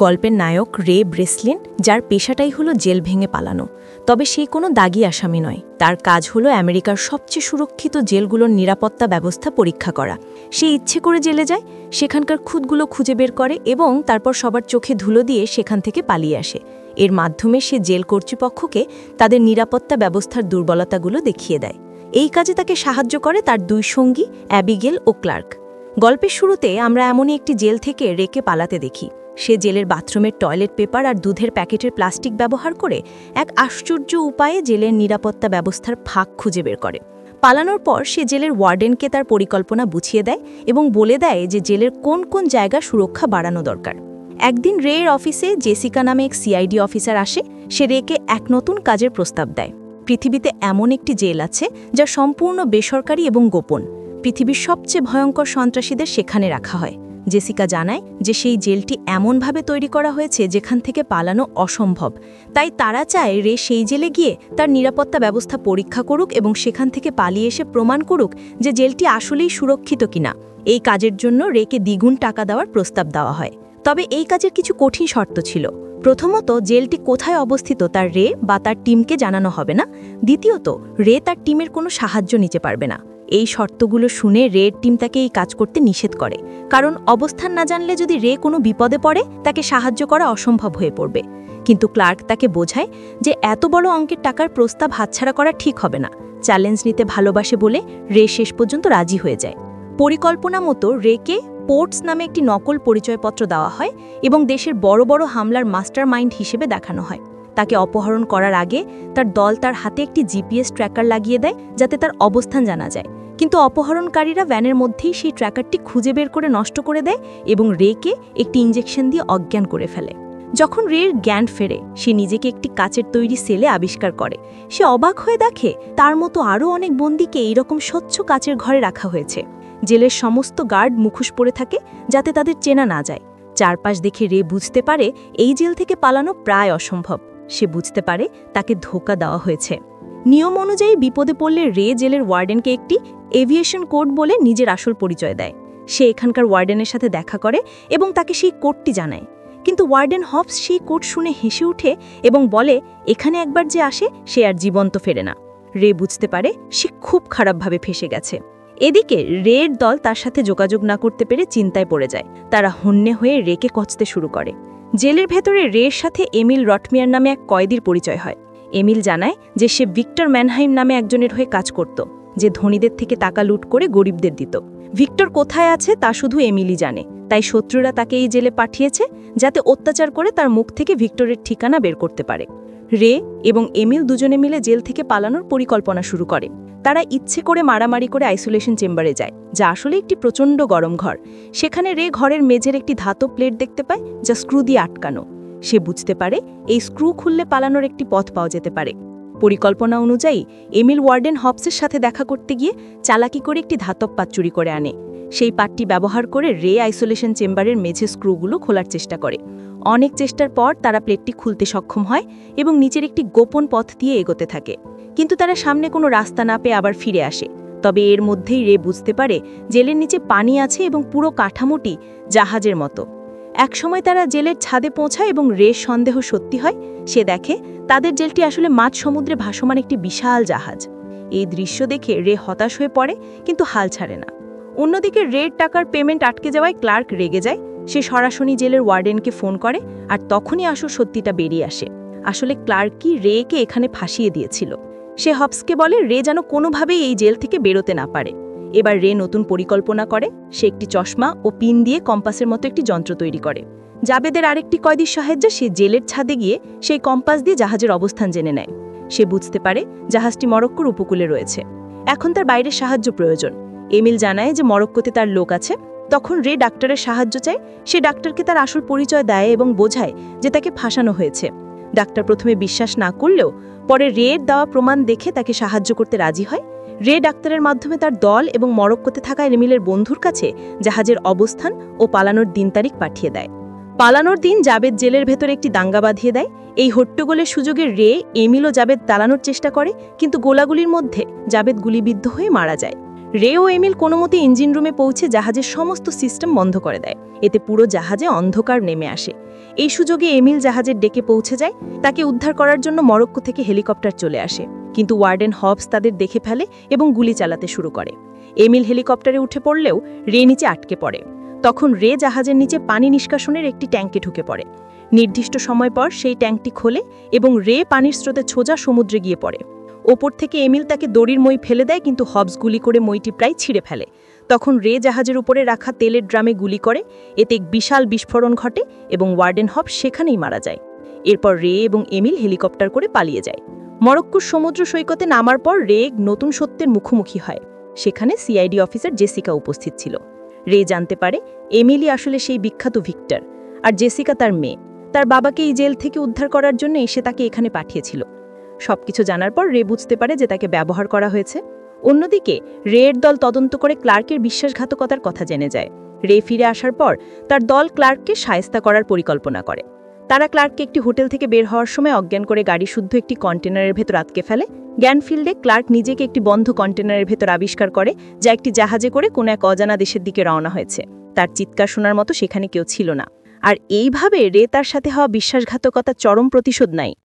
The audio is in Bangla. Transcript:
গল্পের নায়ক রে ব্রেসলিন, যার পেশাটাই হলো জেল ভেঙে পালানো। তবে সে কোনো দাগী আসামি নয়। তার কাজ হলো আমেরিকার সবচেয়ে সুরক্ষিত জেলগুলোর নিরাপত্তা ব্যবস্থা পরীক্ষা করা। সে ইচ্ছে করে জেলে যায়, সেখানকার খুঁতগুলো খুঁজে বের করে এবং তারপর সবার চোখে ধুলো দিয়ে সেখান থেকে পালিয়ে আসে। এর মাধ্যমে সে জেল কর্তৃপক্ষকে তাদের নিরাপত্তা ব্যবস্থার দুর্বলতাগুলো দেখিয়ে দেয়। এই কাজে তাকে সাহায্য করে তার দুই সঙ্গী অ্যাবিগেল ও ক্লার্ক। গল্পের শুরুতে আমরা এমনই একটি জেল থেকে রেকে পালাতে দেখি। সে জেলের বাথরুমের টয়লেট পেপার আর দুধের প্যাকেটের প্লাস্টিক ব্যবহার করে এক আশ্চর্য উপায়ে জেলের নিরাপত্তা ব্যবস্থার ফাঁক খুঁজে বের করে। পালানোর পর সে জেলের ওয়ার্ডেনকে তার পরিকল্পনা বুঝিয়ে দেয় এবং বলে দেয় যে জেলের কোন কোন জায়গা সুরক্ষা বাড়ানো দরকার। একদিন রের অফিসে জেসিকা নামে এক সিআইডি অফিসার আসে। সে রেকে এক নতুন কাজের প্রস্তাব দেয়। পৃথিবীতে এমন একটি জেল আছে যা সম্পূর্ণ বেসরকারি এবং গোপন। পৃথিবীর সবচেয়ে ভয়ঙ্কর সন্ত্রাসীদের সেখানে রাখা হয়। জেসিকা জানায় যে সেই জেলটি এমনভাবে তৈরি করা হয়েছে যেখান থেকে পালানো অসম্ভব। তাই তারা চায় রে সেই জেলে গিয়ে তার নিরাপত্তা ব্যবস্থা পরীক্ষা করুক এবং সেখান থেকে পালিয়ে এসে প্রমাণ করুক যে জেলটি আসলেই সুরক্ষিত কিনা। এই কাজের জন্য রেকে দ্বিগুণ টাকা দেওয়ার প্রস্তাব দেওয়া হয়। তবে এই কাজের কিছু কঠিন শর্ত ছিল। প্রথমত, জেলটি কোথায় অবস্থিত তার রে বা তার টিমকে জানানো হবে না। দ্বিতীয়ত, রে তার টিমের কোনো সাহায্য নিতে পারবে না। এই শর্তগুলো শুনে রের টিম তাকে এই কাজ করতে নিষেধ করে, কারণ অবস্থান না জানলে যদি রে কোনো বিপদে পড়ে তাকে সাহায্য করা অসম্ভব হয়ে পড়বে। কিন্তু ক্লার্ক তাকে বোঝায় যে এত বড় অঙ্কের টাকার প্রস্তাব হাতছাড়া করা ঠিক হবে না। চ্যালেঞ্জ নিতে ভালোবাসে বলে রে শেষ পর্যন্ত রাজি হয়ে যায়। পরিকল্পনা মতো রেকে পোর্টস নামে একটি নকল পরিচয়পত্র দেওয়া হয় এবং দেশের বড় বড় হামলার মাস্টার মাইন্ড হিসেবে দেখানো হয়। তাকে অপহরণ করার আগে তার দল তার হাতে একটি জিপিএস ট্র্যাকার লাগিয়ে দেয় যাতে তার অবস্থান জানা যায়। কিন্তু অপহরণকারীরা ভ্যানের মধ্যেই সেই ট্র্যাকারটি খুঁজে বের করে নষ্ট করে দেয় এবং রেকে একটি ইঞ্জেকশন দিয়ে অজ্ঞান করে ফেলে। যখন রের জ্ঞান ফেরে, সে নিজেকে একটি কাচের তৈরি সেলে আবিষ্কার করে। সে অবাক হয়ে দেখে তার মতো আরও অনেক বন্দীকে এইরকম স্বচ্ছ কাচের ঘরে রাখা হয়েছে। জেলের সমস্ত গার্ড মুখোশ পরে থাকে যাতে তাদের চেনা না যায়। চারপাশ দেখে রে বুঝতে পারে এই জেল থেকে পালানো প্রায় অসম্ভব। সে বুঝতে পারে তাকে ধোঁকা দেওয়া হয়েছে। নিয়ম অনুযায়ী বিপদে পড়লে রে জেলের ওয়ার্ডেনকে একটি এভিয়েশন কোড বলে নিজের আসল পরিচয় দেয়। সে এখানকার ওয়ার্ডেনের সাথে দেখা করে এবং তাকে সেই কোডটি জানায়। কিন্তু ওয়ার্ডেন হবস সেই কোড শুনে হেসে ওঠে এবং বলে এখানে একবার যে আসে সে আর জীবন্ত ফেরে না। রে বুঝতে পারে সে খুব খারাপভাবে ফেসে গেছে। এদিকে রের দল তার সাথে যোগাযোগ না করতে পেরে চিন্তায় পড়ে যায়। তারা হন্যে হয়ে রেকে কচতে শুরু করে। জেলের ভেতরে রের সাথে এমিল রটমিয়ার নামে এক কয়েদির পরিচয় হয়। এমিল জানায় যে সে ভিক্টর ম্যানহাইম নামে একজনের হয়ে কাজ করত, যে ধনীদের থেকে টাকা লুট করে গরিবদের দিত। ভিক্টর কোথায় আছে তা শুধু এমিলি জানে। তাই শত্রুরা তাকে এই জেলে পাঠিয়েছে যাতে অত্যাচার করে তার মুখ থেকে ভিক্টরের ঠিকানা বের করতে পারে। রে এবং এমিল দুজনে মিলে জেল থেকে পালানোর পরিকল্পনা শুরু করে। তারা ইচ্ছে করে মারামারি করে আইসোলেশন চেম্বারে যায়, যা আসলে একটি প্রচণ্ড গরম ঘর। সেখানে রে ঘরের মেঝের একটি ধাতব প্লেট দেখতে পায় যা স্ক্রু দিয়ে আটকানো। সে বুঝতে পারে এই স্ক্রু খুললে পালানোর একটি পথ পাওয়া যেতে পারে। পরিকল্পনা অনুযায়ী এমিল ওয়ার্ডেন হবসের সাথে দেখা করতে গিয়ে চালাকি করে একটি ধাতব পাত চুরি করে আনে। সেই পাতটি ব্যবহার করে রে আইসোলেশন চেম্বারের মেঝে স্ক্রুগুলো খোলার চেষ্টা করে। অনেক চেষ্টার পর তারা প্লেটটি খুলতে সক্ষম হয় এবং নিচের একটি গোপন পথ দিয়ে এগোতে থাকে। কিন্তু তারা সামনে কোনো রাস্তা না পেয়ে আবার ফিরে আসে। তবে এর মধ্যেই রে বুঝতে পারে জেলের নিচে পানি আছে এবং পুরো কাঠামোটি জাহাজের মতো। একসময় তারা জেলের ছাদে পৌঁছায় এবং রের সন্দেহ সত্যি হয়। সে দেখে তাদের জেলটি আসলে মাঝ সমুদ্রে ভাসমান একটি বিশাল জাহাজ। এই দৃশ্য দেখে রে হতাশ হয়ে পড়ে, কিন্তু হাল ছাড়ে না। অন্যদিকে রের টাকার পেমেন্ট আটকে যাওয়ায় ক্লার্ক রেগে যায়। সে সরাসরি জেলের ওয়ার্ডেনকে ফোন করে, আর তখনই আসল সত্যিটা বেরিয়ে আসে। আসলে ক্লার্কই রেকে এখানে ফাঁসিয়ে দিয়েছিল। সে হবসকে বলে রে যেন কোনোভাবেই এই জেল থেকে বেরোতে না পারে। এবার রে নতুন পরিকল্পনা করে। সে একটি চশমা ও পিন দিয়ে কম্পাসের মতো একটি যন্ত্র তৈরি করে। জাবেদের আরেকটি কয়েদির সাহায্যে সে জেলের ছাদে গিয়ে সেই কম্পাস দিয়ে জাহাজের অবস্থান জেনে নেয়। সে বুঝতে পারে জাহাজটি মরক্কোর উপকূলে রয়েছে। এখন তার বাইরের সাহায্য প্রয়োজন। এমিল জানায় যে মরক্কোতে তার লোক আছে। তখন রে ডাক্তারের সাহায্য চায়। সে ডাক্তারকে তার আসল পরিচয় দেয় এবং বোঝায় যে তাকে ফাঁসানো হয়েছে। ডাক্তার প্রথমে বিশ্বাস না করলেও পরে রের দেওয়া প্রমাণ দেখে তাকে সাহায্য করতে রাজি হয়। রে ডাক্তারের মাধ্যমে তার দল এবং মরক্কোতে থাকা এমিলের বন্ধুর কাছে জাহাজের অবস্থান ও পালানোর দিন তারিখ পাঠিয়ে দেয়। পালানোর দিন জাবেদ জেলের ভেতরে একটি দাঙ্গা বাঁধিয়ে দেয়। এই হট্টগোলের সুযোগে রে, এমিল ও জাবেদ পালানোর চেষ্টা করে, কিন্তু গোলাগুলির মধ্যে জাবেদ গুলিবিদ্ধ হয়ে মারা যায়। রে ও এমিল কোনোমতে ইঞ্জিন রুমে পৌঁছে জাহাজের সমস্ত সিস্টেম বন্ধ করে দেয়। এতে পুরো জাহাজে অন্ধকার নেমে আসে। এই সুযোগে এমিল জাহাজের ডেকে পৌঁছে যায়। তাকে উদ্ধার করার জন্য মরক্কো থেকে হেলিকপ্টার চলে আসে, কিন্তু ওয়ার্ডেন হবস তাদের দেখে ফেলে এবং গুলি চালাতে শুরু করে। এমিল হেলিকপ্টারে উঠে পড়লেও রে নিচে আটকে পড়ে। তখন রে জাহাজের নিচে পানি নিষ্কাশনের একটি ট্যাঙ্কে ঢুকে পড়ে। নির্দিষ্ট সময় পর সেই ট্যাঙ্কটি খোলে এবং রে পানির স্রোতে সোজা সমুদ্রে গিয়ে পড়ে। ওপর থেকে এমিল তাকে দড়ির মই ফেলে দেয়, কিন্তু হবস গুলি করে মইটি প্রায় ছিঁড়ে ফেলে। তখন রে জাহাজের উপরে রাখা তেলের ড্রামে গুলি করে, এতে এক বিশাল বিস্ফোরণ ঘটে এবং ওয়ার্ডেন হবস সেখানেই মারা যায়। এরপর রে এবং এমিল হেলিকপ্টার করে পালিয়ে যায়। মরক্কোর সমুদ্র সৈকতে নামার পর রে এক নতুন সত্যের মুখোমুখি হয়। সেখানে সিআইডি অফিসার জেসিকা উপস্থিত ছিল। রে জানতে পারে এমিলি আসলে সেই বিখ্যাত ভিক্টর, আর জেসিকা তার মেয়ে। তার বাবাকে এই জেল থেকে উদ্ধার করার জন্য এসে তাকে এখানে পাঠিয়েছিল। সবকিছু জানার পর রে বুঝতে পারে যে তাকে ব্যবহার করা হয়েছে। অন্যদিকে রে এর দল তদন্ত করে ক্লার্কের বিশ্বাসঘাতকতার কথা জেনে যায়। রে ফিরে আসার পর তার দল ক্লার্ককে শায়েস্তা করার পরিকল্পনা করে। তারা ক্লার্ককে একটি হোটেল থেকে বের হওয়ার সময় অজ্ঞান করে গাড়ি শুদ্ধ একটি কন্টেনারের ভেতর আটকে ফেলে। গ্যানফিল্ডে ক্লার্ক নিজেকে একটি বন্ধ কন্টেনারের ভেতর আবিষ্কার করে, যা একটি জাহাজে করে কোনো এক অজানা দেশের দিকে রওনা হয়েছে। তার চিৎকার শোনার মতো সেখানে কেউ ছিল না। আর এইভাবে রে তার সাথে হওয়া বিশ্বাসঘাতকতার চরম প্রতিশোধ নেয়।